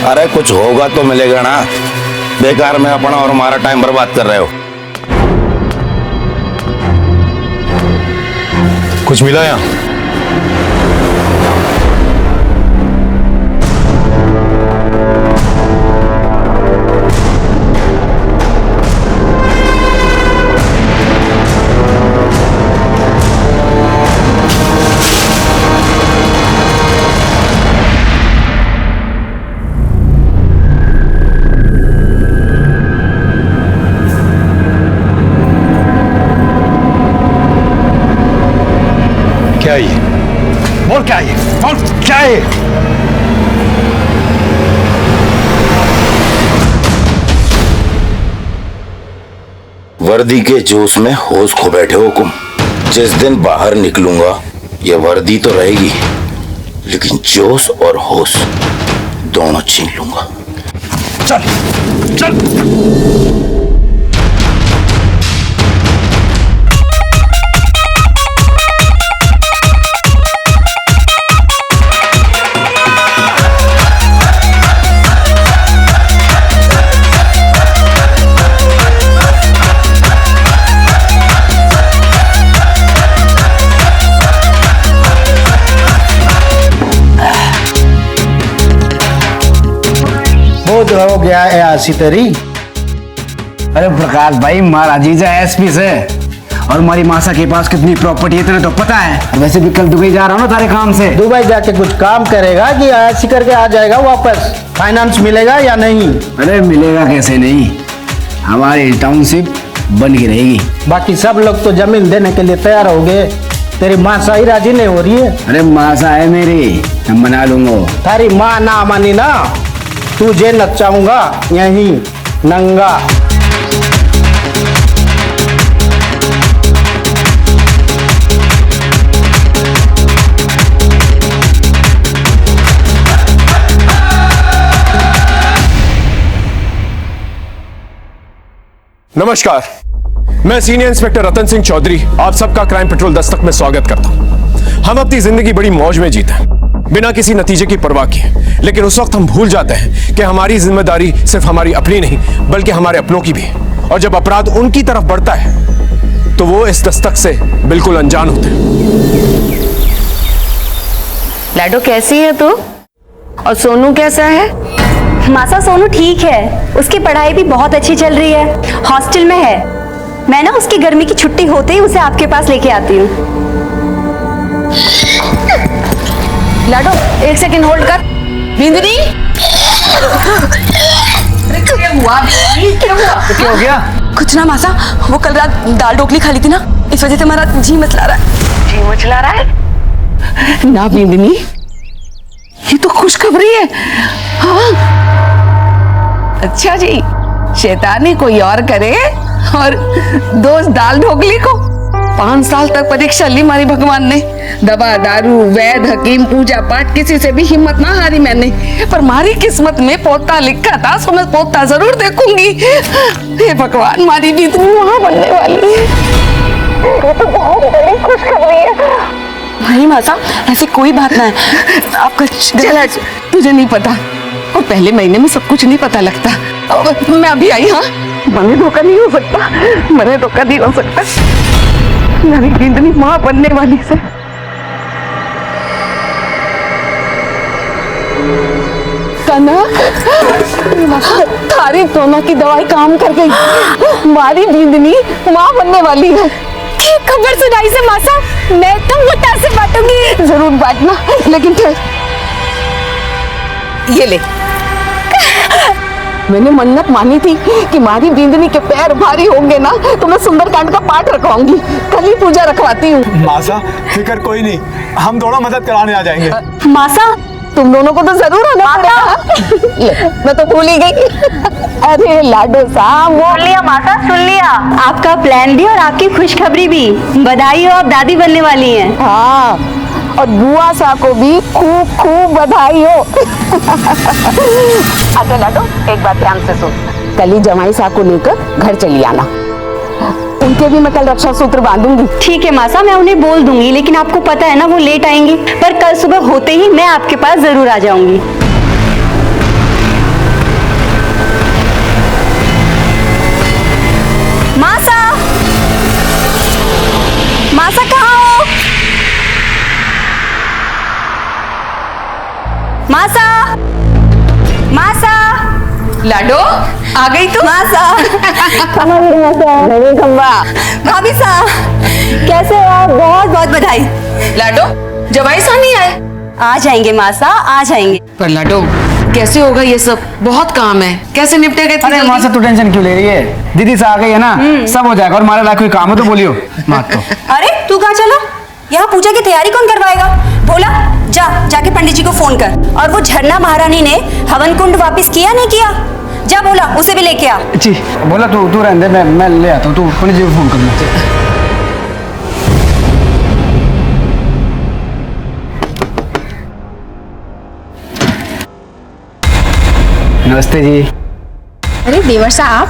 अरे कुछ होगा तो मिलेगा ना, बेकार में अपना और हमारा टाइम बर्बाद कर रहे हो। कुछ मिला यहाँ? क्या ये? बोल क्या ये? बोल क्या है? वर्दी के जोश में होश खो बैठे हो तुम। जिस दिन बाहर निकलूंगा ये वर्दी तो रहेगी, लेकिन जोश और होश दोनों छीन लूंगा। चल चल। हो गया है आसी तेरी। अरे प्रकाश भाई, हमारा जीजा एसपी से और हमारी मासा के पास कितनी प्रॉपर्टी है तेरे तो पता है। वैसे भी कल दुबई जा रहा हूँ ना तारे काम से। दुबई जाके कुछ काम करेगा कि ऐसी करके आ जाएगा वापस? फाइनेंस मिलेगा या नहीं? अरे मिलेगा कैसे नहीं, हमारी टाउनशिप बन के रहेगी। बाकी सब लोग तो जमीन देने के लिए तैयार हो गए, तेरी मासा ही राजी नहीं हो रही है। अरे मासा है मेरी, मैं मना लूंगा। तारी माँ ना मानी ना, तुझे नचाऊंगा यहीं नंगा। नमस्कार, मैं सीनियर इंस्पेक्टर रतन सिंह चौधरी आप सबका क्राइम पेट्रोल दस्तक में स्वागत करता हूं। हम अपनी जिंदगी बड़ी मौज में जीते हैं, बिना किसी नतीजे की परवाह किए, लेकिन उस वक्त हम भूल जाते हैं कि हमारी जिम्मेदारी सिर्फ हमारी अपनी नहीं बल्कि हमारे अपनों की भी है। और जब अपराध उनकी तरफ बढ़ता है तो वो इस दस्तक से बिल्कुल अनजान होते हैं। लाडो कैसी है तू? और सोनू कैसा है? मासा सोनू ठीक है, उसकी पढ़ाई भी बहुत अच्छी चल रही है, हॉस्टल में है। मैं ना उसकी गर्मी की छुट्टी होते ही उसे आपके पास लेके आती हूँ। लाडो एक सेकंड होल्ड कर। बिंदनी, क्या हुआ? क्या हो गया? कुछ ना मासा, वो कल रात दाल ढोकली खा ली थी ना, इस वजह से हमारा जी मचला रहा है। जी मचला रहा है ना बिंदनी, ये तो खुशखबरी है। हाँ अच्छा जी, शैतानी कोई और करे और दोस्त दाल ढोकली को। 5 साल तक परीक्षा ली हमारी भगवान ने, दवा दारू वैद हकीम पूजा पाठ किसी से भी हिम्मत ना हारी मैंने, पर हमारी किस्मत में पोता लिखा था, सो मैं पोता जरूर देखूंगी। हे भगवान, हमारी भी इतनी वहां बनने वाली है, ये तो बहुत बड़ी खुशखबरी है। नहीं माता, ऐसी कोई बात ना है, आपका गलत तुझे नहीं पता, और पहले महीने में सब कुछ नहीं पता लगता। मैं अभी आई। हाँ, मैंने धोखा नहीं हो सकता, मैंने धोखा नहीं हो सकता। मेरी बिंदनी माँ बनने वाली से। कनक, थारी कोरोना की दवाई काम कर गई, हमारी बिंदनी माँ बनने वाली है। खबर सुनाई से मासा, मैं तो मुट्ठा से बांटूंगी। जरूर बांटना, लेकिन फिर ये ले। मैंने मन्नत मानी थी कि हमारी बिंदनी के पैर भारी होंगे ना तो मैं सुंदरकांड का पाठ रखवाऊंगी, कल ही पूजा रखवाती हूँ। मासा फिक्र कोई नहीं, हम दोनों मदद कराने आ जाएंगे। मासा तुम दोनों को तो जरूर आना पड़ेगा। ले, मैं तो भूल ही गई। अरे लाडो साहब, सुन लिया मासा, सुन लिया, आपका प्लान भी और आपकी खुशखबरी भी। बधाई हो, आप दादी बनने वाली हैं। हाँ, और बुआ सा को भी खूब खूब बधाई हो। अच्छा लाडो, एक बात ध्यान से सुन, कल ही जमाई सा को लेकर घर चली आना, उनके भी मैं कल रक्षा सूत्र बांधूंगी। ठीक है मासा, मैं उन्हें बोल दूंगी, लेकिन आपको पता है ना वो लेट आएंगी, पर कल सुबह होते ही मैं आपके पास जरूर आ जाऊंगी। लाडो आ गई तू? मासा भाभी साहब कैसे हो आप? बहुत बहुत बधाई। लाडो जवाई सा नहीं आए? आ जाएंगे मासा, आ जाएंगे। पर लाडो कैसे होगा ये सब? बहुत काम है, कैसे निपटेगा इतनी अरे जल्दी? माँ से तू टेंशन क्यों ले रही है? दीदी से आ गई है ना, सब हो जाएगा। और हमारे लायक कोई काम है तो बोलियो मत तो। अरे तू कहाँ चला? यहाँ पूजा की तैयारी कौन करवाएगा? भोला जाके पंडित जी को फोन कर। और वो झरना महारानी ने हवन कुंड वापस किया नहीं किया? जा बोला उसे भी लेके आ। जी बोला तू रहने दे, मैं ले आता हूँ। तू पंडित जी को फोन करना। नमस्ते जी। अरे देवर साहब,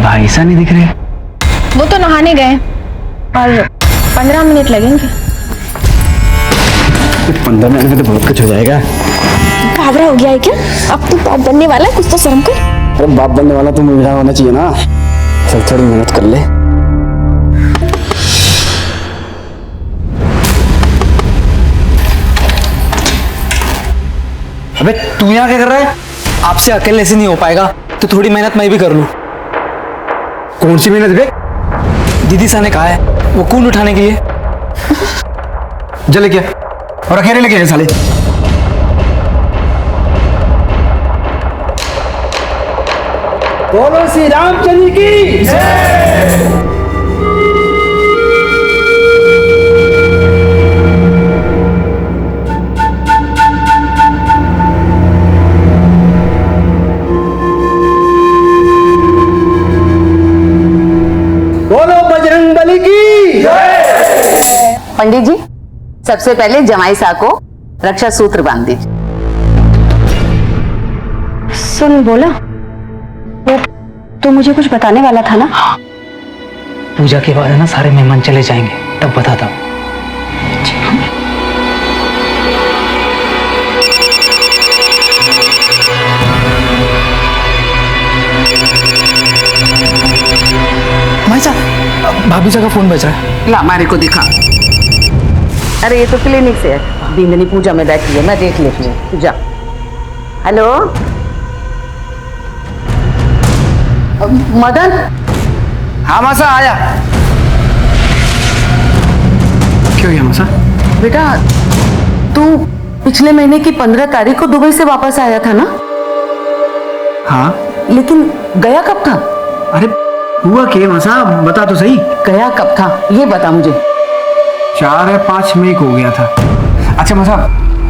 भाई सा नहीं दिख रहे। वो तो नहाने गए और 15 मिनट लगेंगे। 15 मिनट में तो बहुत कुछ हो जाएगा। घाबरा हो गया है क्या? अब तू बाप बनने वाला है, कुछ तो शर्म कर। अरे बाप बनने वाला तो मेरा होना चाहिए ना। चल थोड़ी मेहनत कर ले। अबे तू यहाँ क्या कर रहा है? आपसे अकेले से नहीं हो पाएगा तो थोड़ी मेहनत मैं भी कर लूं। कौन सी मेहनत बे? दीदी सा ने कहा है वो कुंड उठाने के लिए। जले क्या और अकेले लेके आए साले। बोलो श्री रामचंद्र की बोलो बजरंग बली की। पंडित जी सबसे पहले जमाई साहब को रक्षा सूत्र बांध दीजिए। सुन बोला, वो तू मुझे कुछ बताने वाला था ना? पूजा के बाद है ना सारे मेहमान चले जाएंगे तब बताता हूँ। भाई साहब भाभी साहब का फोन बज रहा है। ला हमारे को दिखा। अरे ये तो क्लिनिक से है, बिंदनी पूजा में बैठी है, मैं देख लेती हूँ। पूजा हेलो मदन। हाँ मासा आया। क्यों गया मासा? बेटा तू पिछले महीने की 15 तारीख को दुबई से वापस आया था ना? हाँ लेकिन गया कब था? अरे हुआ क्या मासा, बता तो सही। गया कब था ये बता मुझे। 4 या 5 मई को हो गया था। अच्छा मासा,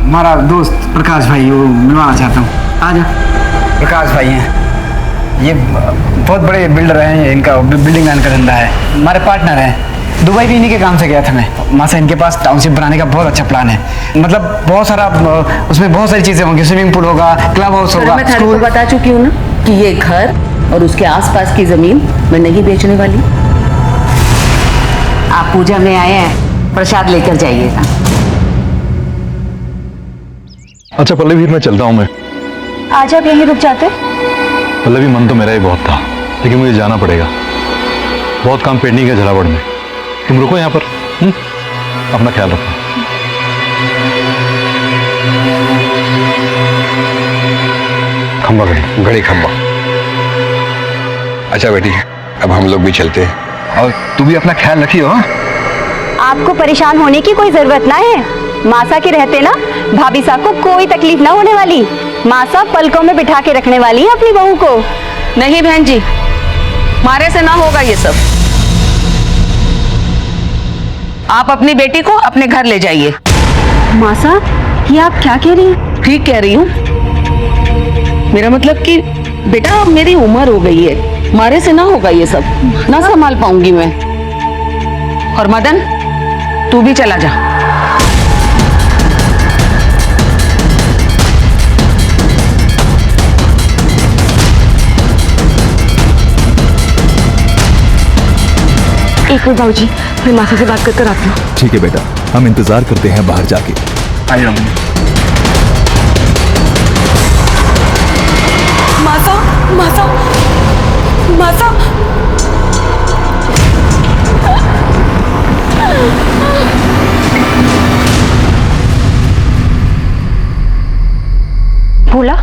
हमारा दोस्त प्रकाश भाई वो मिलवाना चाहता हूँ। आ जा। प्रकाश भाई हैं, ये बहुत बड़े बिल्डर हैं। इनका बिल्डिंग लाइन का धंधा है, हमारे पार्टनर हैं। दुबई भी इन्हीं के काम से गया था मैं। मासा इनके पास टाउनशिप बनाने का बहुत अच्छा प्लान है। मतलब बहुत सारा, उसमें बहुत सारी चीजें होंगी। स्विमिंग पूल होगा, क्लब हाउस होगा, मैं थाने को बता चुकी हूँ ना कि ये घर और उसके आसपास की जमीन मैं नहीं बेचने वाली। आप पूजा में आए हैं, प्रसाद लेकर जाइएगा। अच्छा पल्लवी, मैं चलता हूँ। मैं आज आप यहीं रुक जाते? पल्लवी, मन तो मेरा ही बहुत था लेकिन मुझे जाना पड़ेगा। बहुत काम पेंडिंग है झालावाड़ में। तुम रुको यहाँ पर। अपना ख्याल रखो। खंबा घड़ी खंबा। अच्छा बेटी, अब हम लोग भी चलते हैं। और तू भी अपना ख्याल रखियो। आपको परेशान होने की कोई जरूरत ना है। मासा के रहते ना भाभी साहब को कोई तकलीफ ना होने वाली। मासा पलकों में बिठा के रखने वाली है अपनी बहू को। नहीं बहन जी, मारे से ना होगा ये सब। आप अपनी बेटी को अपने घर ले जाइए। मासा ये आप क्या कह रही हैं? ठीक कह रही हूँ। मेरा मतलब कि बेटा अब मेरी उम्र हो गई है, मारे से ना होगा ये सब, ना संभाल पाऊंगी मैं। और मदन तू भी चला जा। एक मिनट बाबूजी, मैं मासा से बात कर आती हूँ। ठीक है बेटा, हम इंतजार करते हैं बाहर जाके। आइए। मासा मासा मासा भोला,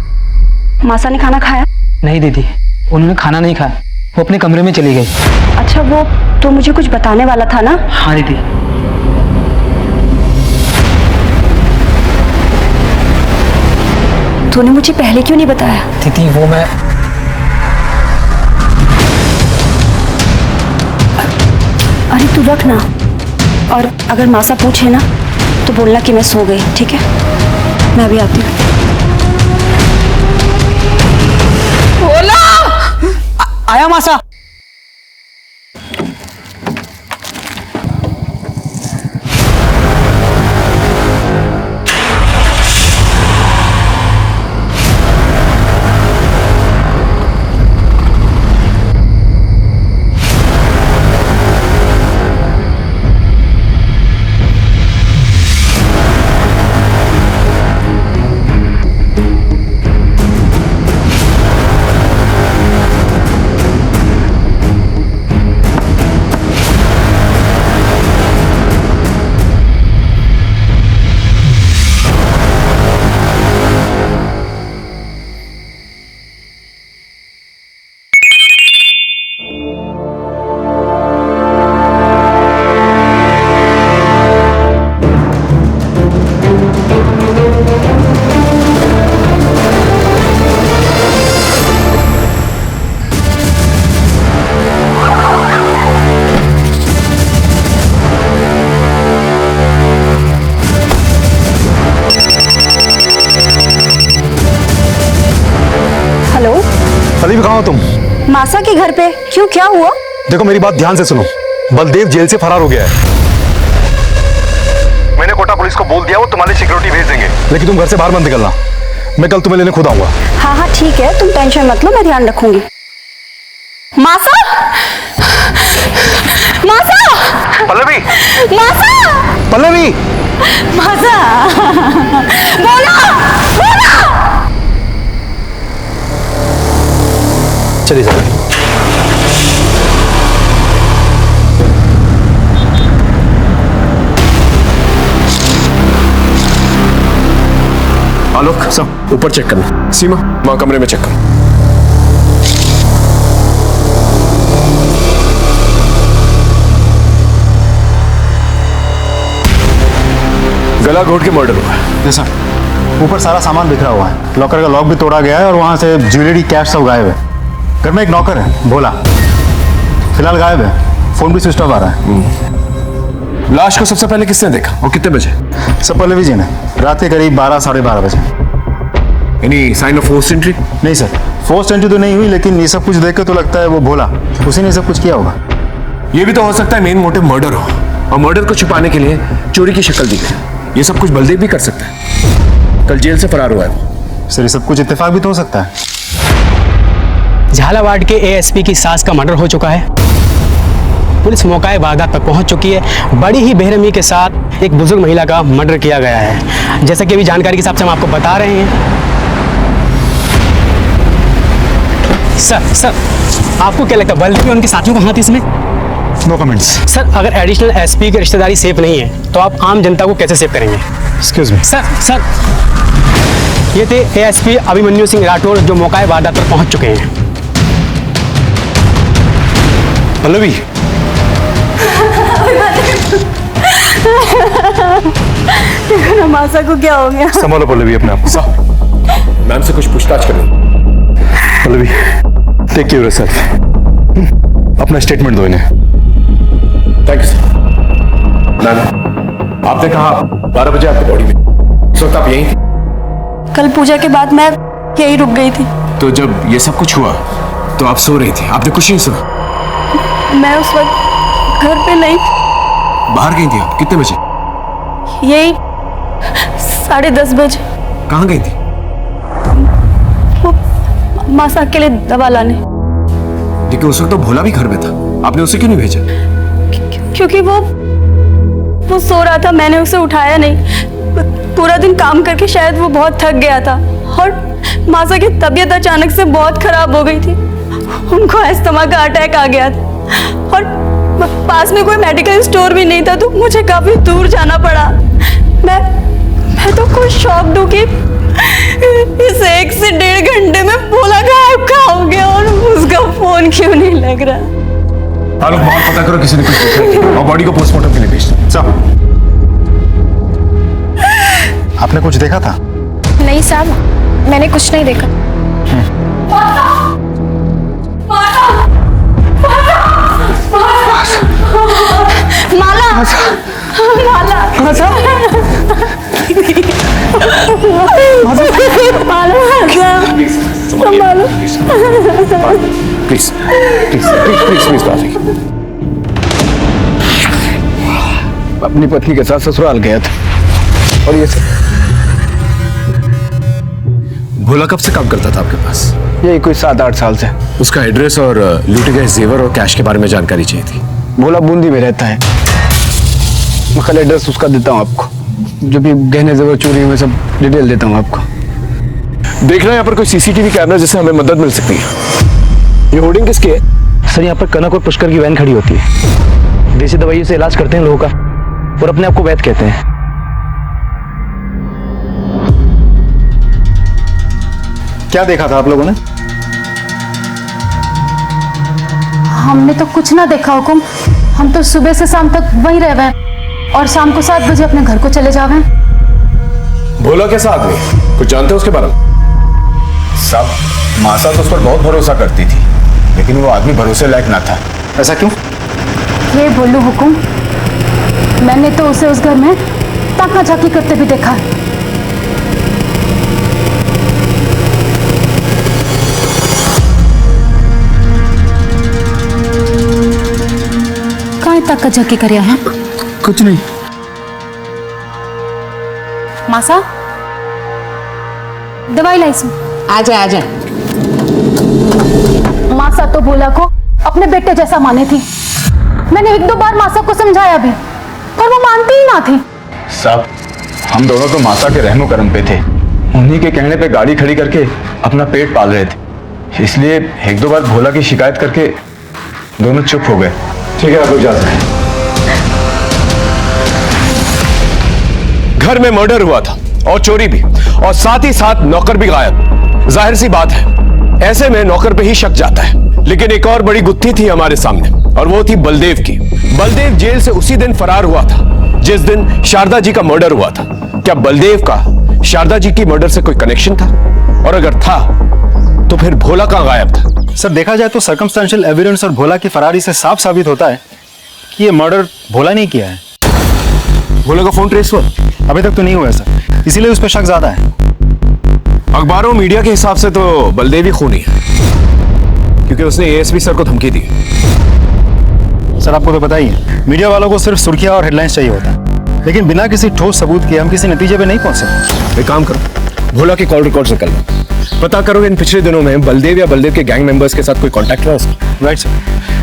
मासा ने खाना खाया? नहीं दीदी, उन्होंने खाना नहीं खाया, वो अपने कमरे में चली गई। अच्छा, वो तो मुझे कुछ बताने वाला था ना? हाँ दीदी। तूने मुझे पहले क्यों नहीं बताया? दीदी वो मैं अरे तू रख ना, और अगर मासा पूछे ना तो बोलना कि मैं सो गई, ठीक है? मैं अभी आती हूँ। बोला आया मासा। पल्लवी कहाँ हो तुम? मासा के घर पे। क्यों, क्या हुआ? देखो मेरी बात ध्यान से सुनो, बलदेव जेल से फरार हो गया है। मैंने कोटा पुलिस को बोल दिया, वो तुम्हारी सिक्योरिटी भेज देंगे, लेकिन तुम घर से बाहर मत निकलना। मैं कल तुम्हें लेने खुद आऊंगा। हाँ हाँ ठीक है, तुम टेंशन मत लो, मैं ध्यान रखूंगी। मासा! मासा! पल्लवी! मासा! पल्लवी! मासा! बोला! बोला! चलिए सर। आलोक, सब ऊपर चेक करना। सीमा, वहां कमरे में चेक कर। गला घोट के मर्डर हुआ है। जी सर। ऊपर सारा सामान बिखरा हुआ है, लॉकर का लॉक भी तोड़ा गया है और वहां से ज्वेलरी, कैश सब गायब है। घर में एक नौकर है भोला, फिलहाल गायब है, फोन भी स्विच ऑफ आ रहा है। लाश को सबसे पहले किसने देखा और कितने बजे? सब पल्लवी जी ने, रात के करीब 12 साढ़े 12 बजे। Any sign off force entry? नहीं सर, फोर्स एंट्री तो नहीं हुई, लेकिन ये सब कुछ देख के तो लगता है वो भोला, उसी ने सब कुछ किया होगा। ये भी तो हो सकता है मेन मोटिव मर्डर हो, और मर्डर को छुपाने के लिए चोरी की शक्ल दी गई। ये सब कुछ बलदेव भी कर सकता है, कल जेल से फरार हुआ है। सर ये सब कुछ इत्तेफाक भी तो हो सकता है। झालावाड़ के एएसपी की सास का मर्डर हो चुका है। पुलिस मौका वारदात पर पहुंच चुकी है। बड़ी ही बेरहमी के साथ एक बुजुर्ग महिला का मर्डर किया गया है। जैसा कि अभी जानकारी के हिसाब से हम आपको बता रहे हैं। सर आपको क्या लगता है बल्कि उनके साथियों का हाथ इसमें? No comments. सर अगर एडिशनल एसपी की रिश्तेदारी सेफ नहीं है तो आप आम जनता को कैसे सेव करेंगे? Excuse me. सर ये थे एएसपी अभिमन्यु सिंह राठौर जो मौका वारदात पर पहुंच चुके हैं। पल्लवी, मासा को क्या हो गया? संभालो पल्लवी अपने आप को। मैम से कुछ पूछताछ करनी। Pallavi, take care of yourself. अपना स्टेटमेंट दो इन्हें। Thank you sir. मैम, आपने कहा 12 बजे आपकी बॉडी में, इस वक्त आप यहीं थी? कल पूजा के बाद मैं यही रुक गई थी। तो जब ये सब कुछ हुआ तो आप सो रही थी, आपने कुछ नहीं सुना? मैं उस वक्त घर पे नहीं थी। बाहर गई थी आप? कितने बजे? यही 10:30 बजे। कहाँ गई थी? वो मासा के लिए दवा लाने। लेकिन उस वक्त तो भोला भी घर में था, आपने उसे क्यों नहीं भेजा? क्योंकि वो सो रहा था, मैंने उसे उठाया नहीं। पूरा दिन काम करके शायद वो बहुत थक गया था, और मासा की तबीयत अचानक से बहुत खराब हो गई थी। उनको अस्थमा का अटैक आ गया था, और पास में कोई मेडिकल स्टोर भी नहीं था, तो मुझे काफी दूर जाना पड़ा। मैं तो खुद शॉक दूं कि इस 1 से 1.5 घंटे में भोला गायब कहाँ हो गया और उसका फोन क्यों नहीं लग रहा? लोग बाहर पता करो किसी ने कुछ देखा है और बॉडी को पोस्टमार्टम के लिए भेज दो। साहब, आपने कुछ देखा था? नहीं साहब, मैंने कुछ नहीं देखा। Mala, Mala, please please please please please काफी। अपनी पत्नी के साथ ससुराल गया था और ये सब। भोला कब से काम करता था आपके पास? यही कोई 7-8 साल से। उसका एड्रेस और लूटे गए जेवर और कैश के बारे में जानकारी चाहिए थी। भोला बूंदी में रहता है। मैं कल एड्रेस उसका देता हूँ आपको, जो भी गहने जेवर चोरी हुए सब डिटेल देता हूँ आपको। देख रहे हैं यहाँ पर कोई सीसीटीवी कैमरा जिससे हमें मदद मिल सकती है। ये होर्डिंग किसकी है? सर यहाँ पर कनक और पुष्कर की वैन खड़ी होती है। देसी दवाइयों से इलाज करते हैं लोगों का और अपने आप को वैद्य कहते हैं। क्या देखा था आप लोगों ने? हमने तो कुछ ना देखा हुकुम। हम तो सुबह से शाम तक वहीं रह गए और शाम को 7 बजे अपने घर को चले जावे। भोला कैसा आदमी, कुछ जानते हो उसके बारे में? साहब, मासा तो उस पर बहुत भरोसा करती थी, लेकिन वो आदमी भरोसे लायक ना था। ऐसा क्यों? ये बोलूं हुकुम, मैंने तो उसे उस घर में ताका झाकी करते भी देखा है। कहाँ ताका झाकी करिया है? कुछ नहीं। मासा, दवाई लाइस। आजा आजा। मासा तो भोला को अपने बेटे जैसा माने थी। मैंने 1-2 बार मासा को समझाया भी, पर वो मानती ही ना थी। साहब, हम दोनों तो मासा के रहमो करम पे थे। उन्हीं के कहने पे गाड़ी खड़ी करके अपना पेट पाल रहे थे, इसलिए 1-2 बार भोला की शिकायत करके दोनों चुप हो गए। ठीक है, आप लोग जाते हैं। घर में मर्डर हुआ था और चोरी भी, और साथ ही साथ नौकर भी गायब। जाहिर सी बात है, ऐसे में नौकर पे ही शक जाता है। लेकिन एक और बड़ी गुत्थी थी हमारे सामने, और वो थी बलदेव की। बलदेव जेल से उसी दिन फरार हुआ था जिस दिन शारदा जी का मर्डर हुआ था। क्या बलदेव का शारदा जी की मर्डर से कोई कनेक्शन था? और अगर था तो फिर भोला कहां गायब था? सर, देखा जाए तो सर्कमस्टेंशियल एविडेंस और भोला की फरारी से साफ साबित होता है कि ये मर्डर भोला नहीं किया है। भोला का फोन ट्रेस हुआ? अभी तक तो नहीं हुआ है सर, इसीलिए उस पर शक ज्यादा है। अखबारों मीडिया के हिसाब से तो बलदेव ही खूनी है, क्योंकि उसने एएसपी सर को धमकी दी। सर, आपको तो पता ही है, मीडिया वालों को सिर्फ सुर्खियां और हेडलाइंस चाहिए होता है, लेकिन बिना किसी ठोस सबूत के हम किसी नतीजे पे नहीं पहुंच सकते। एक काम करो, भोला के कॉल रिकॉर्ड निकाल लो, पता करो इन पिछले दिनों में बलदेव या बलदेव के गैंग मेंबर्स के साथ कोई कांटेक्ट रहा उसका। राइट सर,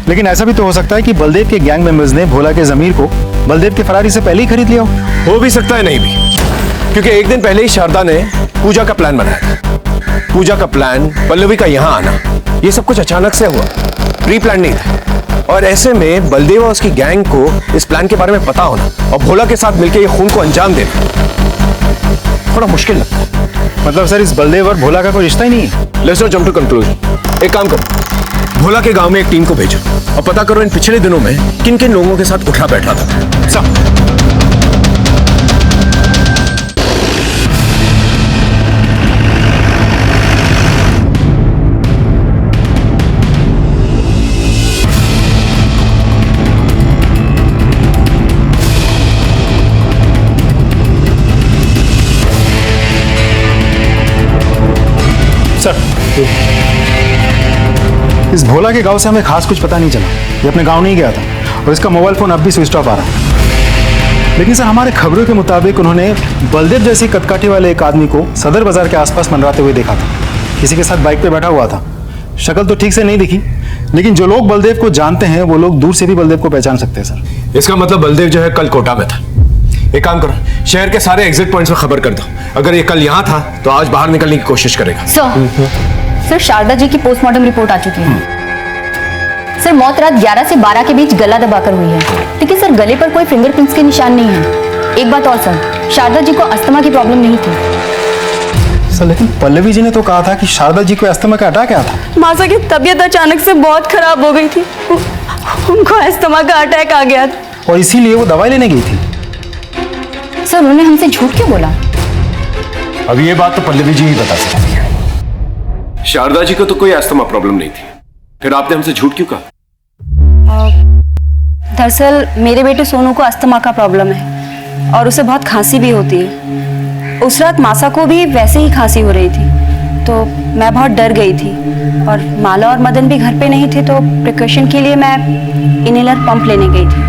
लेकिन ऐसा भी तो हो सकता है कि बलदेव के गैंग मेंबर्स ने भोला के जमीर को बलदेव के फरारी से पहले ही खरीद लिया हो भी सकता है, नहीं भी, क्योंकि एक दिन पहले ही शारदा ने पूजा का प्लान बनाया था। पूजा का प्लान, पल्लवी का यहाँ आना, ये सब कुछ अचानक से हुआ, प्री प्लान नहीं था। और ऐसे में बलदेव और उसकी गैंग को इस प्लान के बारे में पता होना और भोला के साथ मिलकर ये खून को अंजाम देना थोड़ा मुश्किल लगता है। मतलब सर, इस बलदेव और भोला का कोई रिश्ता ही नहीं है? Let's not jump to conclusion. एक काम करो, भोला के गांव में एक टीम को भेजो और पता करो इन पिछले दिनों में किन किन लोगों के साथ उठा बैठा था। सब इस भोला के गांव से हमें खास कुछ पता नहीं चला। ये अपने गांव नहीं गया था और इसका मोबाइल फोन अब भी स्विच ऑफ आ रहा है। लेकिन सर, हमारे खबरों के मुताबिक उन्होंने बलदेव जैसी कदकाठी वाले एक आदमी को सदर बाजार के आसपास मंडराते हुए देखा था। किसी के साथ बाइक पे बैठा हुआ था। शक्ल तो ठीक से नहीं दिखी, लेकिन जो लोग बलदेव को जानते हैं वो लोग दूर से भी बलदेव को पहचान सकते हैं सर। इसका मतलब बलदेव जो है कल कोटा में था। एक काम करो, शहर के सारे एग्जिट पॉइंट्स में खबर कर दो। अगर ये कल यहाँ था तो आज बाहर निकलने की कोशिश करेगा। सर, शारदा जी की पोस्टमार्टम रिपोर्ट आ चुकी है। सर, मौत रात 11 से 12 के बीच गला दबाकर हुई है, लेकिन सर गले पर कोई फिंगरप्रिंट्स के निशान नहीं है। एक बात और सर, शारदा जी को अस्थमा की प्रॉब्लम नहीं थी। सर लेकिन पल्लवी जी ने तो कहा था कि शारदा जी को अस्थमा का अटैक आया था। मासा की तबीयत अचानक से बहुत खराब हो गई थी। उनको अस्थमा का अटैक आ गया था और इसीलिए वो दवाई लेने गई थी। सर उन्होंने हमसे झूठ क्यों बोला? अब ये बात तो पल्लवी जी ही बता सकती है। शारदा जी को तो कोई अस्थमा प्रॉब्लम नहीं थी, फिर आपने हमसे झूठ क्यों कहा? दरअसल मेरे बेटे सोनू को अस्थमा का प्रॉब्लम है और उसे बहुत खांसी भी होती है। उस रात मासा को भी वैसे ही खांसी हो रही थी, तो मैं बहुत डर गई थी और माला और मदन भी घर पे नहीं थे, तो प्रिकॉशन के लिए मैं इनहेलर पंप लेने गई थी।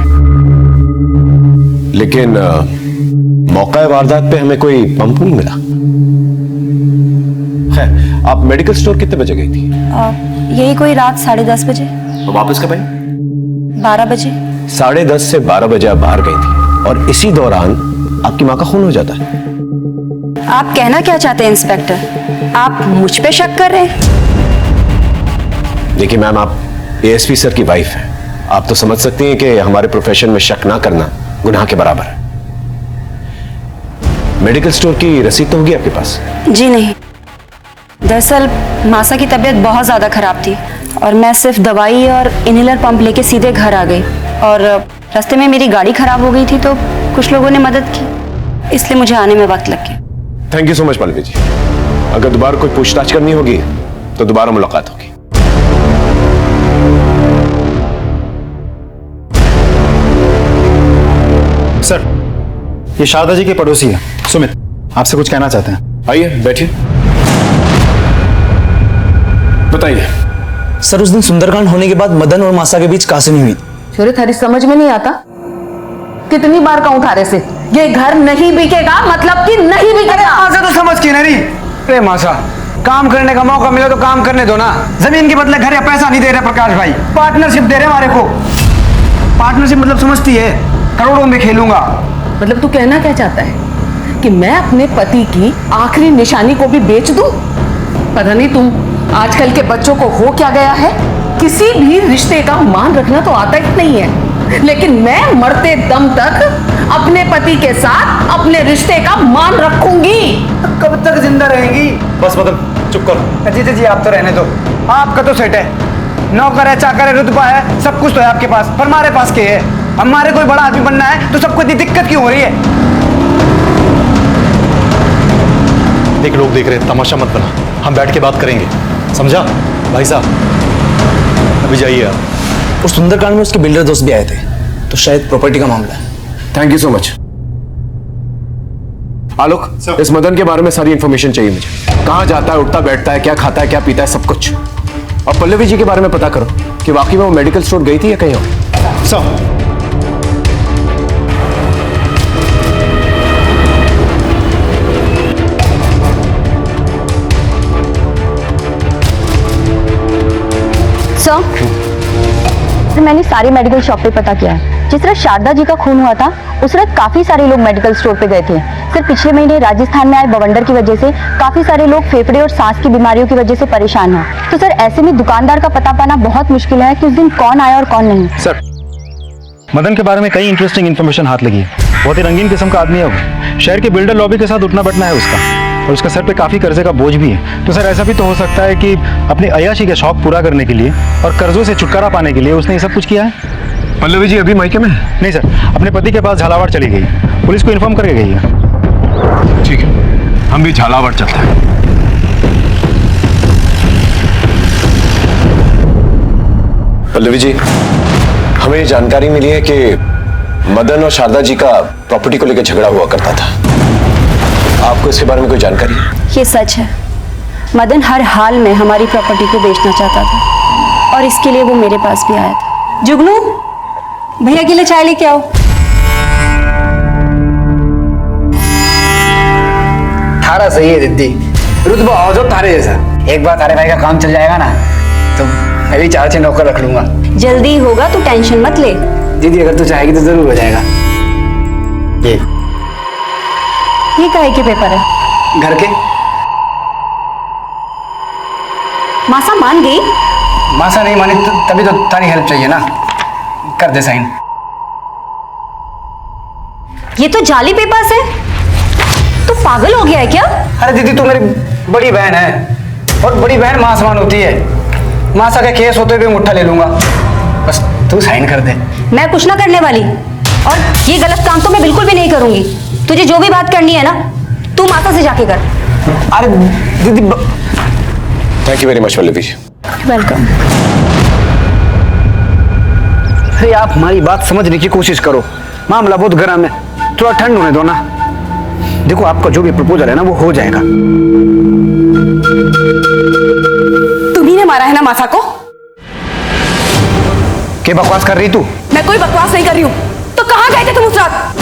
लेकिन मौका वारदात पे हमें कोई पंप नहीं मिला। खैर, आप मेडिकल स्टोर कितने बजे गई थी? यही कोई रात 10:30 बजे। और वापस कब आई? 12 बजे। 10:30 से 12 बजे आप बाहर गई थी और इसी दौरान आपकी माँ का खून हो जाता है। आप कहना क्या चाहते हैं इंस्पेक्टर? आप मुझ पे शक कर रहे हैं? देखिए मैम, आप एएसपी सर की वाइफ हैं, आप तो समझ सकती हैं कि हमारे प्रोफेशन में शक ना करना गुनाह के बराबर है। मेडिकल स्टोर की रसीद तो होगी आपके पास? जी नहीं, दरअसल मासा की तबीयत बहुत ज्यादा खराब थी और मैं सिर्फ दवाई और इनहेलर पंप लेके सीधे घर आ गई और रास्ते में मेरी गाड़ी खराब हो गई थी, तो कुछ लोगों ने मदद की, इसलिए मुझे आने में वक्त लग गया। Thank you so much Pallavi ji. अगर दोबारा कोई पूछताछ करनी होगी तो दोबारा मुलाकात होगी। सर, ये शारदा जी के पड़ोसी है सुमित, आपसे कुछ कहना चाहते हैं। आइए बैठिए, बताइए। सर उस दिन सुंदरकांड होने के बाद मदन और मासा के बीच कहासुनी हुई। छोरे थारी समझ में नहीं आता? कितनी बार कहूं थारे से ये घर नहीं बिकेगा, मतलब कि नहीं बिकेगा। मासा तो समझ की नहीं। अरे मासा, काम करने का मौका मिला तो काम करने दो ना। जमीन के बदले घर या पैसा नहीं दे रहे प्रकाश भाई, पार्टनरशिप दे रहे हमारे को। पार्टनरशिप मतलब समझती है, करोड़ों में खेलूंगा। मतलब तू कहना क्या चाहता है कि मैं अपने पति की आखिरी निशानी को भी बेच दूं? पता नहीं तुम आजकल के बच्चों को हो क्या गया है, किसी भी रिश्ते का मान रखना तो आता ही नहीं है, लेकिन मैं मरते दम तक अपने पति के साथ अपने रिश्ते का मान रखूंगी। कब तक जिंदा रहेंगी? बस मतलब चुप करो। जी जी आप तो रहने दो, आपका तो सेट है, नौकर है, चाकर है, रुतबा है, सब कुछ तो है आपके पास, पर हमारे पास क्या है? हमारे कोई बड़ा आदमी बनना है तो सबको इतनी दिक्कत क्यों हो रही है? देख, लोग देख रहे हैं, तमाशा मत बना, हम बैठ के बात करेंगे, समझा? भाई साहब अभी जाइए आप। उस सुंदरकांड में उसके बिल्डर दोस्त भी आए थे, तो शायद प्रॉपर्टी का मामला है। Thank you so much. Alok, इस मदन के बारे में सारी इंफॉर्मेशन चाहिए मुझे। कहाँ जाता है, उठता बैठता है, क्या खाता है, क्या पीता है, सब कुछ। और पल्लवी जी के बारे में पता करो कि वाकई में वो मेडिकल स्टोर गई थी या कहीं और। सब सर, मैंने सारे मेडिकल शॉप पे पता किया है। जिस रात शारदा जी का खून हुआ था उस रात काफी सारे लोग मेडिकल स्टोर पे गए थे। सर, पिछले महीने राजस्थान में आए बवंडर की वजह से काफी सारे लोग फेफड़े और सांस की बीमारियों की वजह से परेशान हैं। तो सर, ऐसे में दुकानदार का पता पाना बहुत मुश्किल है कि उस दिन कौन आया और कौन नहीं। सर, मदन के बारे में कई इंटरेस्टिंग इन्फॉर्मेशन हाथ लगी है। बहुत ही रंगीन किस्म का आदमी है वो। शहर के बिल्डर लॉबी के साथ उठना बैठना है उसका, और उसका सर पे काफी कर्जे का बोझ भी है। तो सर, ऐसा भी तो हो सकता है कि अपनी अय्याशी के शौक पूरा करने के लिए और कर्जों से छुटकारा पाने के लिए उसने ये सब कुछ किया है। पल्लवी जी अभी मायके में? नहीं सर, अपने पति के पास झालावाड़ चली गई, पुलिस को इन्फॉर्म करके गई है। ठीक है, हम भी झालावाड़ चलते हैं। पल्लवी जी, हमें जानकारी मिली है कि मदन और शारदा जी का प्रॉपर्टी को लेकर झगड़ा हुआ करता था। आपको इसके बारे में कोई जानकारी है? ये सच है, मदन हर हाल में हमारी प्रॉपर्टी को बेचना चाहता था और इसके लिए वो मेरे पास भी आया था। जुगनू, भैया के लिए चाय लेके आओ। थारा सही है दीदी, रुतबा हो जो थारे जैसा। एक बार थारे भाई का काम चल जाएगा ना तो मैं भी 4-6 नौकर रख लूंगा। जल्दी होगा, तू टेंशन मत ले। दीदी अगर तू चाहेगी तो जरूर हो जाएगा। ये काहे के पेपर है? घर के। मासा मान गई? मासा नहीं मानी तो तभी तो तारी हेल्प चाहिए ना, कर दे साइन। ये तो जाली पेपर्स है, तू पागल हो गया है क्या? अरे दीदी तू मेरी बड़ी बहन है और बड़ी बहन मां समान होती है। मासा के केस होते हुए मुट्ठा ले लूंगा, बस तू साइन कर दे। मैं कुछ ना करने वाली, और ये गलत काम तो मैं बिल्कुल भी नहीं करूंगी। तुझे जो भी बात करनी है ना, तू माता से जाके कर। अरे दीदी thank you very much Pallavi ji. Welcome. अरे आप हमारी बात समझने की कोशिश करो, मामला बहुत गर्म है, थोड़ा ठंड होने दो ना। देखो आपका जो भी प्रपोजल है ना वो हो जाएगा। तुम्ही ने मारा है ना मासा को? क्या बकवास कर रही तू? मैं कोई बकवास नहीं कर रही हूँ। तो कहाँ गए थे तुम उस रात?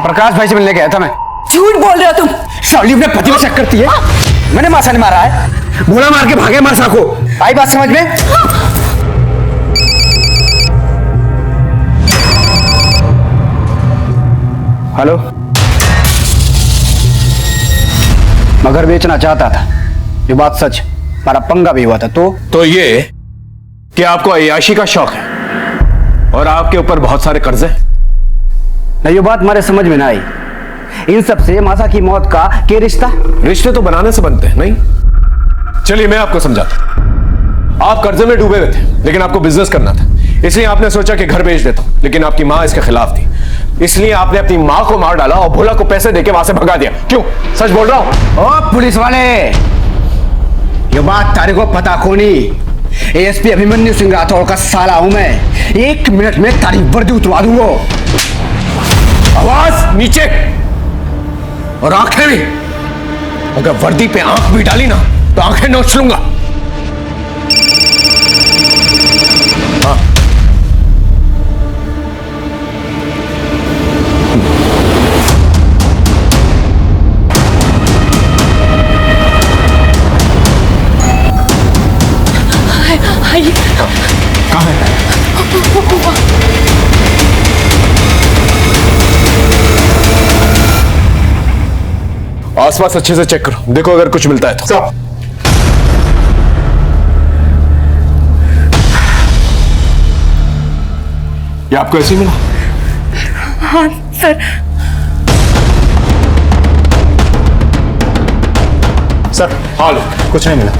प्रकाश भाई से मिलने गया था मैं। झूठ बोल रहे हो तुम। शार्ली अपने पति में शक करती है। मैंने मासा ने मारा है, गोला मार के भागे मारसा को। आई बात समझ में? हेलो, मैं घर बेचना चाहता था, ये बात सच, हमारा पंगा भी हुआ था। तो ये कि आपको अय्याशी का शौक है और आपके ऊपर बहुत सारे कर्जे हैं। नहीं, ये बात हमारे समझ में ना आई। इन सब से मासा की मौत का क्या रिश्ता? रिश्ते तो बनाने से बनते हैं, नहीं? चलिए मैं आपको समझाता हूं। आप कर्जे में डूबे हुए थे, लेकिन आपको बिजनेस करना था, इसलिए आपने सोचा कि घर बेच देता हूं, लेकिन आपकी मां इसके खिलाफ थी, इसलिए आपने अपनी मां को मार डाला और भोला को पैसे देके वहां से भगा दिया। क्यों? सच बोल रहा हूं? ओ पुलिस वाले, ये बात तारे को पता कोनी। एएसपी अभिमन्यु सिंह राठौड़ का साला हूं मैं। 1 मिनट में तारी वर्दी उतरवा दूंगा। आवाज नीचे और आंखें भी। अगर वर्दी पे आंख भी डाली ना तो आंखें नोच लूंगा। हाँ। कहाँ है? आसपास अच्छे से चेक करो, देखो अगर कुछ मिलता है तो। ये आपको ऐसे ही मिला? हाँ सर। सर हाँ लो, कुछ नहीं मिला।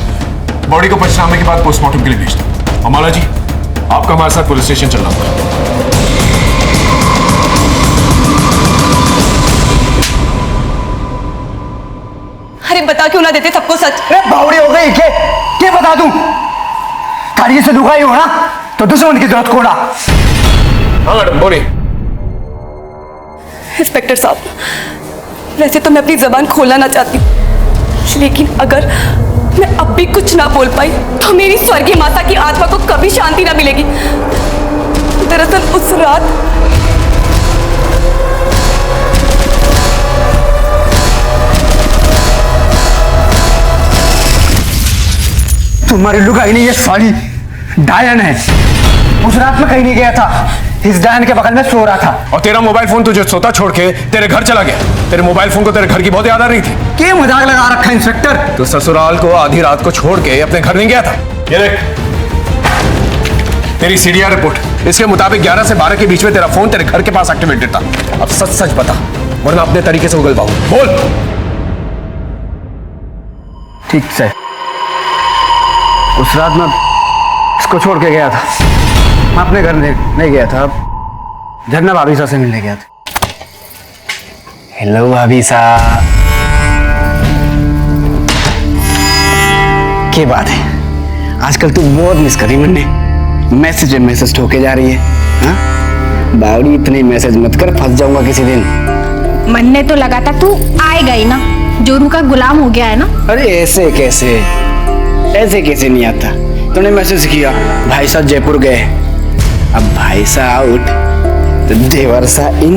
बॉडी को पंचनामे के बाद पोस्टमार्टम के लिए भेज दो। अमाला जी, आपका हमारे साथ पुलिस स्टेशन चलना होगा। अरे बता क्यों ना देते सबको सच? अरे बावड़ी हो गई क्या बता दूं? कारिये से दुखाई हो ना तो दुश्मन की जरूरत कोड़ा। हाँ मैडम बोलिए। इंस्पेक्टर साहब, वैसे तो मैं अपनी जबान खोलना ना चाहती हूँ, लेकिन अगर मैं अब भी कुछ ना बोल पाई तो मेरी स्वर्गीय माता की आत्मा को कभी शांति ना मिलेगी। दरअसल उस रात तुम्हारी लुगाई नहीं, ये साली डायन है। उस रात में कहीं नहीं गया था, इस डायन के बगल में सो रहा था। और तेरा मोबाइल फोन तुझे सोता छोड़ के तेरे घर चला गया। तेरे मोबाइल फोन को तेरे घर की बहुत याद आ रही थी। क्या मजाक लगा रखा इंस्पेक्टर? तो ससुराल को आधी रात को छोड़ के अपने घर नहीं गया था। ये देख तेरी सीडीआर रिपोर्ट, इसके मुताबिक 11 से 12 के बीच में तेरा फोन तेरे घर के पास एक्टिवेटेड था। अब सच सच बता, वरना अपने तरीके से उगल पाऊं। बोल। ठीक से उस रात मैं इसको छोड़ के गया था, मैं अपने घर नहीं गया था, झरना भाभी सा से मिलने गया था। हेलो भाभी सा, क्या बात है? आजकल तू बहुत मिस करी मैंने। मैसेज ठोके जा रही है। हाँ बावड़ी, इतने मैसेज मत कर, फंस जाऊंगा किसी दिन। मन ने तो लगा था तू आएगा ही ना, जोरू का गुलाम हो गया है ना। अरे ऐसे कैसे नहीं आता? तूने मैसेज किया भाई साहब जयपुर गए, अब भाई साहब आउट तो देवर सा इन।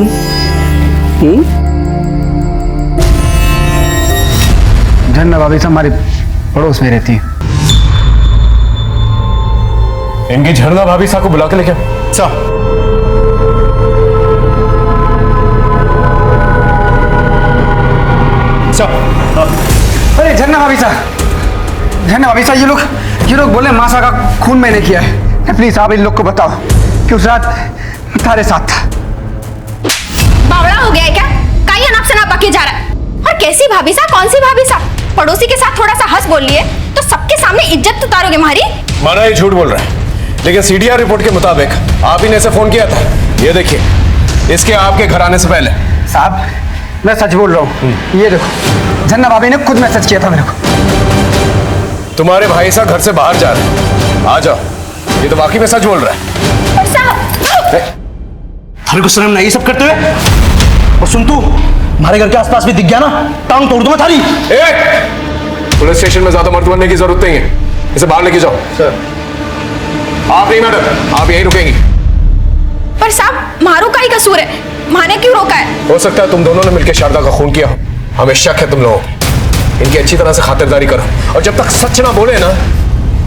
झन्ना भाभी साहब हमारे पड़ोस में रहती है। इनकी झरना भाभी साहब को बुला के लेके साहब। अरे झरना भाभी साहब, ये लोग बोले मासा का खून मैंने किया है। प्लीज आप इन लोग को बताओ कि उस रात तुम्हारे साथ था। बावड़ा हो गया है क्या? काया नाप से नाप बके जा रहा है। और कैसी भाभी साहब, कौन सी भाभी साहब? पड़ोसी के साथ थोड़ा सा हंस बोल लिए तो सबके सामने इज्जत उतारोगे हमारी? माना ये झूठ बोल रहा है, लेकिन सीडीआर रिपोर्ट के मुताबिक आप ही ने इसे फोन किया था। ये देखिए, इसके आपके घर आने से पहले। साहब मैं सच बोल रहा हूँ, ये देखो झरना भाभी ने खुद मैसेज किया था मेरे को। तुम्हारे भाई साहब घर से बाहर जा रहे हैं, आ जाओ। ये तो वाकई में सच बोल रहा है। और साहब हर को शर्म नहीं सब करते हुए? और सुन तू, हमारे घर के आसपास भी दिख गया ना, टांग तोड़ दूंगा थारी। पुलिस स्टेशन में ज्यादा मर्द बनने की जरूरत नहीं है, इसे बाहर लेके जाओ। सर आप नहीं मैडम, आप यहीं रुकेंगी। पर साहब मारू का ही कसूर है, माने क्यों रोका है? हो सकता है तुम दोनों ने मिलकर शारदा का खून किया हो, हमें शक है तुम लोगों को। इनकी अच्छी तरह से खातिरदारी करो, और जब तक सच ना बोले ना,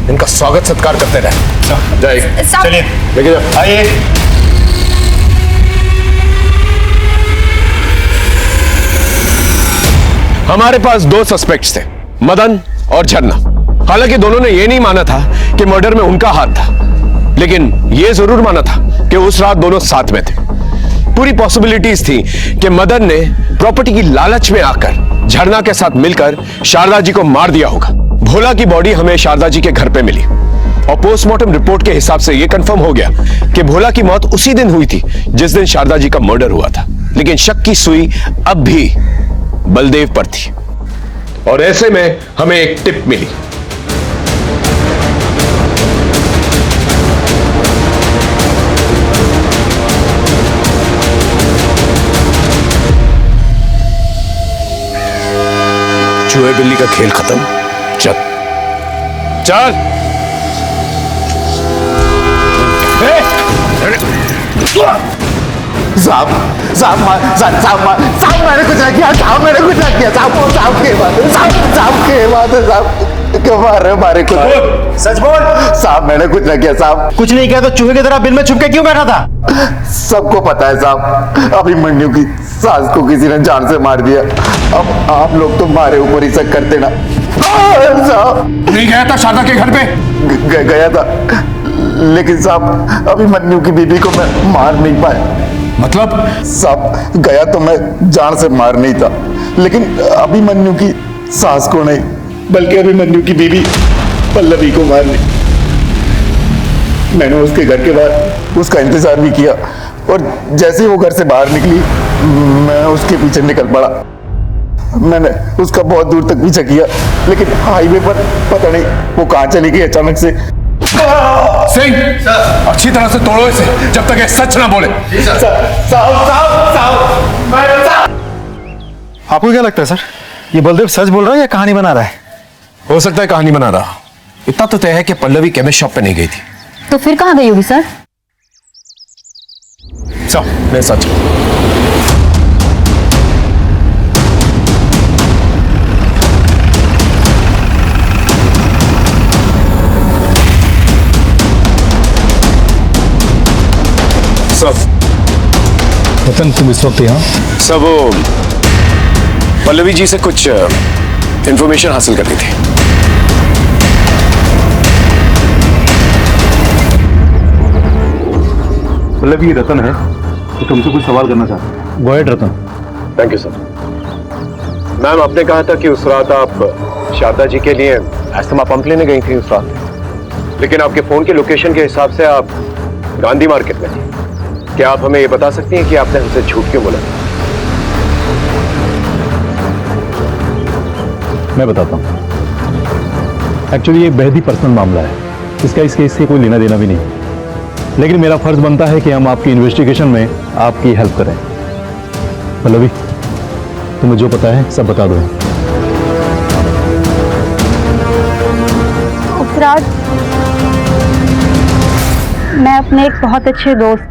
इनका स्वागत सत्कार करते रहे। जाइए, चलिए लेके जाओ। आइए। हमारे पास दो सस्पेक्ट्स थे, मदन और झरना। हालांकि दोनों ने यह नहीं माना था कि मर्डर में उनका हाथ था, लेकिन यह जरूर माना था कि उस रात दोनों साथ में थे। पूरी पॉसिबिलिटीज थी कि मदन ने प्रॉपर्टी की लालच में आकर झरना के साथ मिलकर शारदा जी को मार दिया होगा। भोला की बॉडी हमें शारदा जी के घर पे मिली और पोस्टमार्टम रिपोर्ट के हिसाब से यह कंफर्म हो गया कि भोला की मौत उसी दिन हुई थी जिस दिन शारदा जी का मर्डर हुआ था। लेकिन शक की सुई अब भी बलदेव पर थी, और ऐसे में हमें एक टिप मिली। चूहे बिल्ली का खेल खत्म, चल चल। साहब मैंने कुछ नहीं किया, साहब मैंने कुछ नहीं किया, साहब के बात है, साहब क्यों मार रहे हो हमारे को? सच बोल। साहब मैंने कुछ नहीं किया साहब। कुछ नहीं किया तो चूहे की तरह बिल में छुप के क्यों बैठा था? सबको पता है साहब, अभिमन्यु की सास को किसी ने जान से मार दिया। अब आप लोग तो मारे ऊपर ही शक करते ना। साहब नहीं गया था शारदा के घर पे? गया था, लेकिन साहब अभिमन्यु की बीबी को मैं मार नहीं पाया। मतलब? साहब गया तो मैं जान से मार नहीं था, लेकिन अभिमन्यु की सास को नहीं, बल्कि अभिमन्यु की बीबी पल्लवी को मार ली। मैंने उसके घर के बाहर उसका इंतजार भी किया, और जैसे ही वो घर से बाहर निकली मैं उसके पीछे निकल पड़ा। मैंने उसका बहुत दूर तक पीछा किया, लेकिन हाईवे पर पता नहीं वो कहां चली गई अचानक से। सिंह, अच्छी तरह से तोड़ो इसे जब तक ये सच ना बोले। आपको क्या लगता है सर, ये बलदेव सच बोल रहा है या कहानी बना रहा है? हो सकता है कहानी बना रहा। इतना तो तय है कि पल्लवी केमिस्ट शॉप पे नहीं गई थी। तो फिर कहाँ गई होगी सर? मैं सच। रतन तुम इस वक्त यहाँ? सब वो पल्लवी जी से कुछ इंफॉर्मेशन हासिल करनी थी। पल्लवी रतन है तो तुमसे कुछ सवाल करना चाहता हूँ। Go ahead Ratan. Thank you sir. Ma'am आपने कहा था कि उस रात आप शारदा जी के लिए एस्थमा पंप लेने गई थी उस रात, लेकिन आपके फोन के लोकेशन के हिसाब से आप गांधी मार्केट में थी। क्या आप हमें ये बता सकती हैं कि आपने हमसे झूठ क्यों बोला? मैं बताता हूँ। एक्चुअली ये बेहद ही पर्सनल मामला है, इसका इस केस से कोई लेना देना भी नहीं, लेकिन मेरा फर्ज बनता है कि हम आपकी इन्वेस्टिगेशन में आपकी हेल्प करें। पल्लवी तुम्हें जो पता है सब बता दो। उस रात मैं अपने एक बहुत अच्छे दोस्त,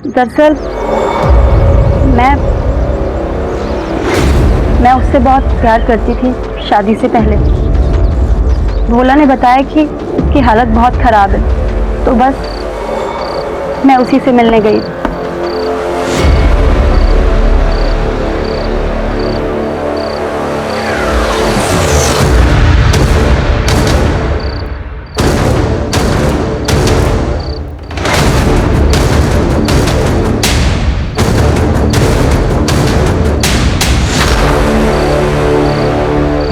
दरअसल मैं उससे बहुत प्यार करती थी शादी से पहले। भोला ने बताया कि उसकी हालत बहुत खराब है, तो बस मैं उसी से मिलने गई।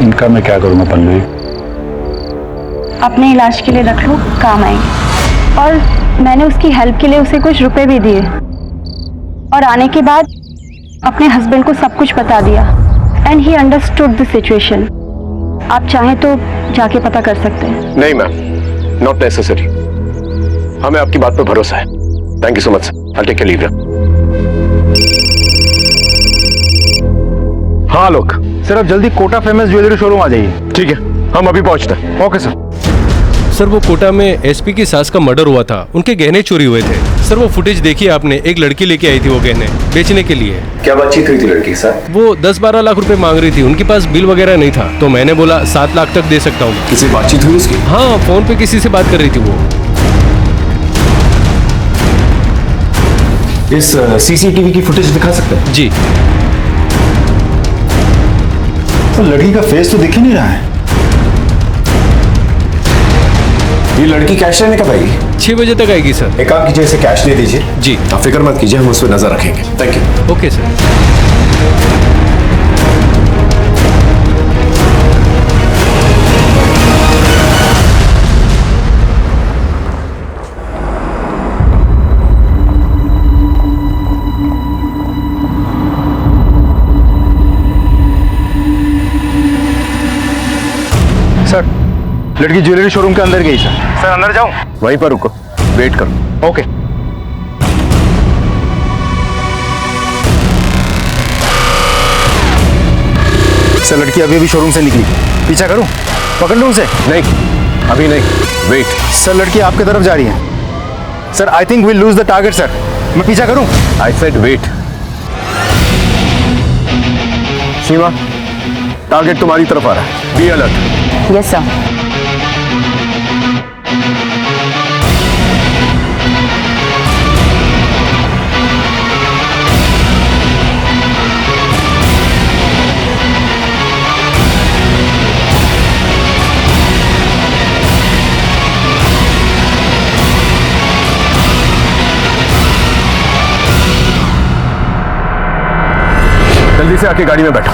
इनका मैं क्या करूँगा पल्लवी? अपने इलाज के लिए रख लो, काम आएंगे। और मैंने उसकी हेल्प के लिए उसे कुछ रुपए भी दिए और आने के बाद अपने हस्बैंड को सब कुछ बता दिया and he understood the situation. आप चाहें तो जाके पता कर सकते हैं। नहीं मैम, नॉट नेसेसरी। हमें आपकी बात पर भरोसा है। Thank you so much. I take leave. हाँ लोग, सर आप जल्दी कोटा फेमस ज्वेलरी शोरूम आ जाइए। ठीक है, हम अभी पहुंचते हैं। Okay sir. सर वो कोटा में एसपी की सास का मर्डर हुआ था, उनके गहने चोरी हुए थे। सर वो फुटेज देखी आपने, एक लड़की लेके आई थी वो गहने बेचने के लिए। क्या बातचीत हुई थी लड़की के साथ? वो 10-12 लाख रुपए मांग रही थी, उनके पास बिल वगैरह नहीं था, तो मैंने बोला 7 लाख तक दे सकता हूँ। किसी बातचीत हुई उसकी? हाँ, फोन पे किसी से बात कर रही थी वो। इस सीसीटीवी की फुटेज दिखा सकते हैं? जी। तो लड़की का फेस तो दिख ही नहीं रहा है। ये लड़की कैश लेने कब आएगी? 6 बजे तक आएगी सर। एक काम कीजिए, इसे कैश दे दीजिए। जी। आप फिक्र मत कीजिए, हम उस पर नजर रखेंगे। Thank you. Okay sir. Sir लड़की ज्वेलरी शोरूम के अंदर गई सर। सर अंदर जाऊं? वहीं पर रुको, वेट करो। ओके। सर लड़की अभी अभी शोरूम से निकली, पीछा करूं? पकड़ लूं उसे? नहीं, अभी नहीं, वेट। सर लड़की आपके तरफ जा रही है। Sir I think we lose the target sir. मैं पीछा करूं? I said wait. Seema, target तुम्हारी तरफ आ रहा है। Be alert. Yes sir. जल्दी से आके गाड़ी में बैठो।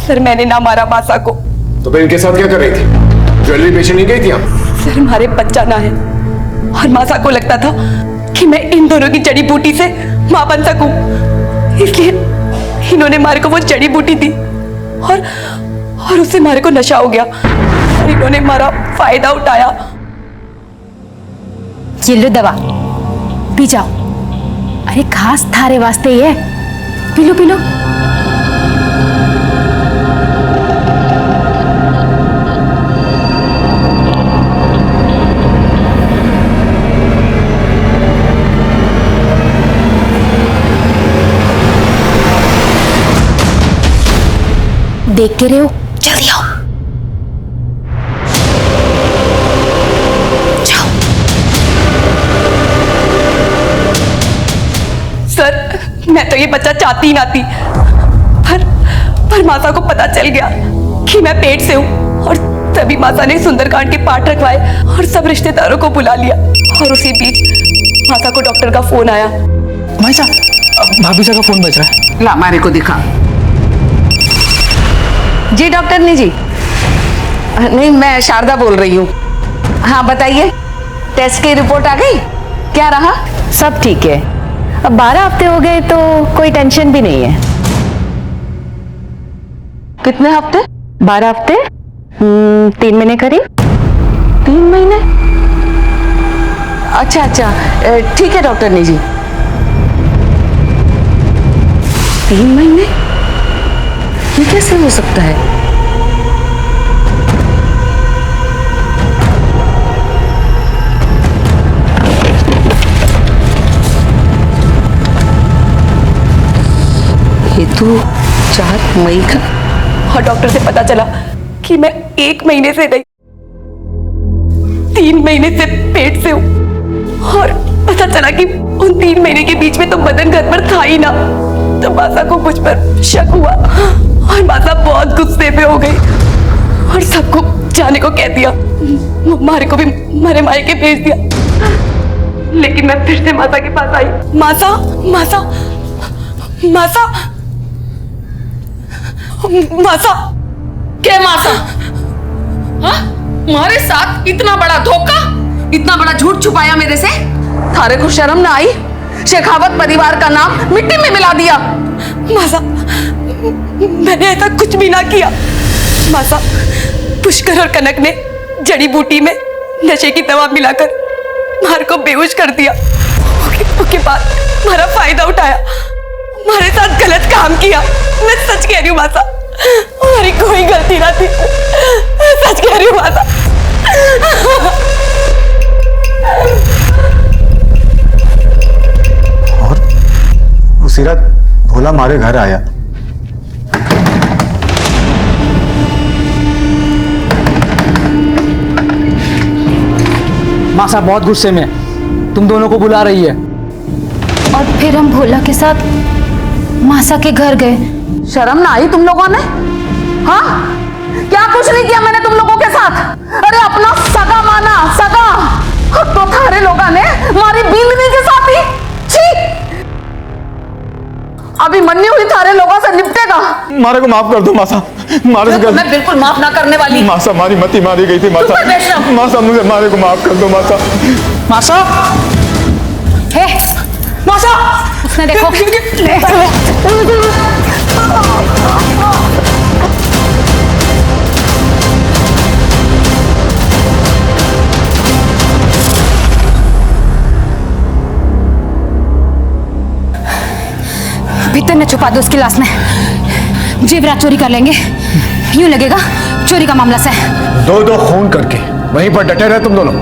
सर मैंने ना मारा मासा को। तो फिर इनके साथ क्या कर रही थी? ज्वेलरी बेचने नहीं गई थी आप? सर हमारे बच्चा ना है और मासा को लगता था कि मैं इन दोनों की जड़ी बूटी से मां बन सकूं, इसलिए इन्होंने मारे को वो जड़ी बूटी दी और उससे मारे को नशा हो गया और इन्होंने हमारा फायदा उठाया। ये लो दवा, पी जाओ। अरे खास थारे वास्ते ही है, पी लो पी लो। देखते रहो, जल्दी आओ। जाओ। सर मैं तो ये बच्चा चाहती ही ना थी, पर माता को पता चल गया कि मैं पेट से हूँ और तभी माता ने सुंदरकांड के पाठ रखवाए और सब रिश्तेदारों को बुला लिया। और उसी बीच माता को डॉक्टर का फोन आया। भाई साहब भाभी साहब का फोन बज रहा है। ला हमारे को दिखा। जी डॉक्टर ने जी। नहीं, मैं शारदा बोल रही हूँ। हाँ बताइए, टेस्ट की रिपोर्ट आ गई? क्या रहा? सब ठीक है। अब 12 हफ्ते हो गए तो कोई टेंशन भी नहीं है। कितने हफ्ते? 12 हफ्ते 3 महीने करीब। 3 महीने? अच्छा अच्छा, ठीक है डॉक्टरनी जी। 3 महीने? ये कैसे हो सकता है? ये तो 4 मई का। और डॉक्टर से पता चला कि मैं 1 महीने से नहीं 3 महीने से पेट से हूँ। और पता चला कि उन 3 महीने के बीच में तो बदन घर पर था ही ना। तो मासा को मुझ पर शक हुआ और मासा बहुत गुस्से में हो गई और सबको जाने को कह दिया। मारे को भी मारे मायके भेज दिया। लेकिन मैं फिर से मासा के पास आई। मासा मासा मासा मासा। क्या मासा? हाँ? तुम्हारे साथ इतना बड़ा धोखा, इतना बड़ा झूठ छुपाया मेरे से? थारे को शर्म ना आई? शेखावत परिवार का नाम मिट्टी में मिला दिया। मासा, मैंने ऐसा कुछ भी ना किया। मासा, पुष्कर और कनक ने जड़ी बूटी में नशे की दवा मिलाकर मार को बेहोश कर दिया। उसके बाद हमारा फायदा उठाया, हमारे साथ गलत काम किया। मैं सच कह रही हूँ मासा, हमारी कोई गलती ना थी। सच कह रही हूँ मासा। और उसी रात भोला हमारे घर आया। मासा बहुत गुस्से में तुम दोनों को बुला रही है। और फिर हम भोला के साथ मासा के घर गए। शर्म ना आई तुम लोगों ने? हाँ, क्या कुछ नहीं किया मैंने तुम लोगों के साथ? अरे अपना सगा माना, सगा। तो थारे लोगों ने मारी बींदनी के साथ ही। छी! अभी मन्नी हुई थारे लोगों से निपटेगा। मारे को माफ कर दो मासा। मारे को मैं बिल्कुल माफ ना करने वाली। मासा, मारी मती मारी गई थी मासा। मासा, मुझे मारे को माफ कर दो मासा। मासा, हे मासा, उसने देखो। भीतर में छुपा दो उसकी लाश में। जेवरात चोरी कर लेंगे, यूं लगेगा चोरी का मामला से। दो खून करके वहीं पर डटे रहे तुम दोनों।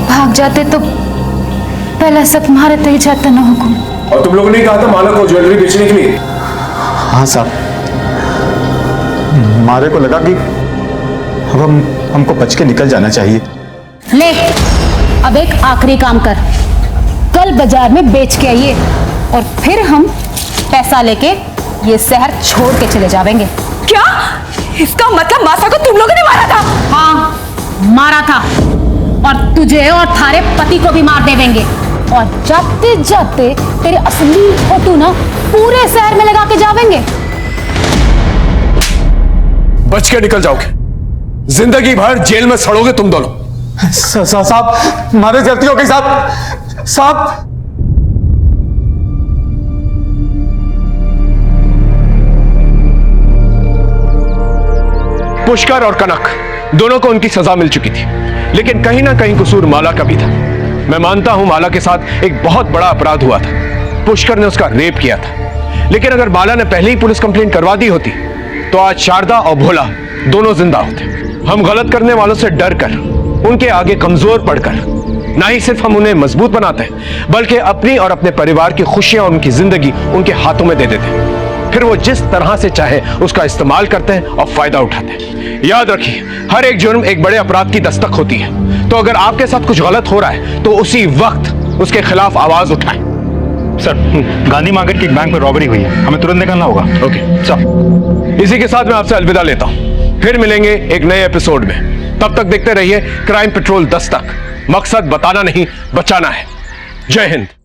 भाग जाते तो पहले सब तुम्हारे तय जाता ना हुकुम। और तुम लोगों ने कहा था माला को ज्वेलरी बेचने के लिए। हाँ साहब, मारे को लगा कि अब हमको बच के निकल जाना चाहिए। ले, अब एक आखिरी काम कर, कल बाजार में बेच के आइए और फिर हम पैसा लेके ये शहर छोड़ के चले जाएंगे। क्या? इसका मतलब मासा को तुम लोगों ने मारा था? हाँ, मारा था। और तुझे और थारे पति को भी मार देवेंगे। और जाते जाते तेरे असली फोटो ना पूरे शहर में लगा के जावेंगे। बच के निकल जाओगे, जिंदगी भर जेल में सड़ोगे तुम दोनों। साहब, मारे गलती हो गई साहब। साहब, पुष्कर और कनक दोनों को उनकी सजा मिल चुकी थी, लेकिन कहीं ना कहीं कसूर माला का भी था। मैं मानता हूं माला के साथ एक बहुत बड़ा अपराध हुआ था। पुष्कर ने उसका रेप किया था, लेकिन अगर माला ने पहले ही पुलिस कंप्लेंट करवा दी होती तो आज शारदा और भोला दोनों जिंदा होते। हम गलत करने वालों से डर कर, उनके आगे कमजोर पड़कर ना ही सिर्फ हम उन्हें मजबूत बनाते हैं, बल्कि अपनी और अपने परिवार की खुशियां और उनकी जिंदगी उनके हाथों में दे देते हैं। फिर वो जिस तरह से चाहे उसका इस्तेमाल करते हैं और फायदा उठाते हैं। याद रखिए, हर एक जुर्म एक बड़े अपराध की दस्तक होती है। तो अगर आपके साथ कुछ गलत हो रहा है तो उसी वक्त उसके खिलाफ आवाज उठाएं। सर, गांधी मार्केट के एक बैंक में रॉबरी हुई है, हमें तुरंत निकलना होगा। ओके सर, इसी के साथ मैं आपसे अलविदा लेता हूं। फिर मिलेंगे एक नए एपिसोड में। तब तक देखते रहिए क्राइम पेट्रोल दस्तक। मकसद बताना नहीं, बचाना है। जय हिंद।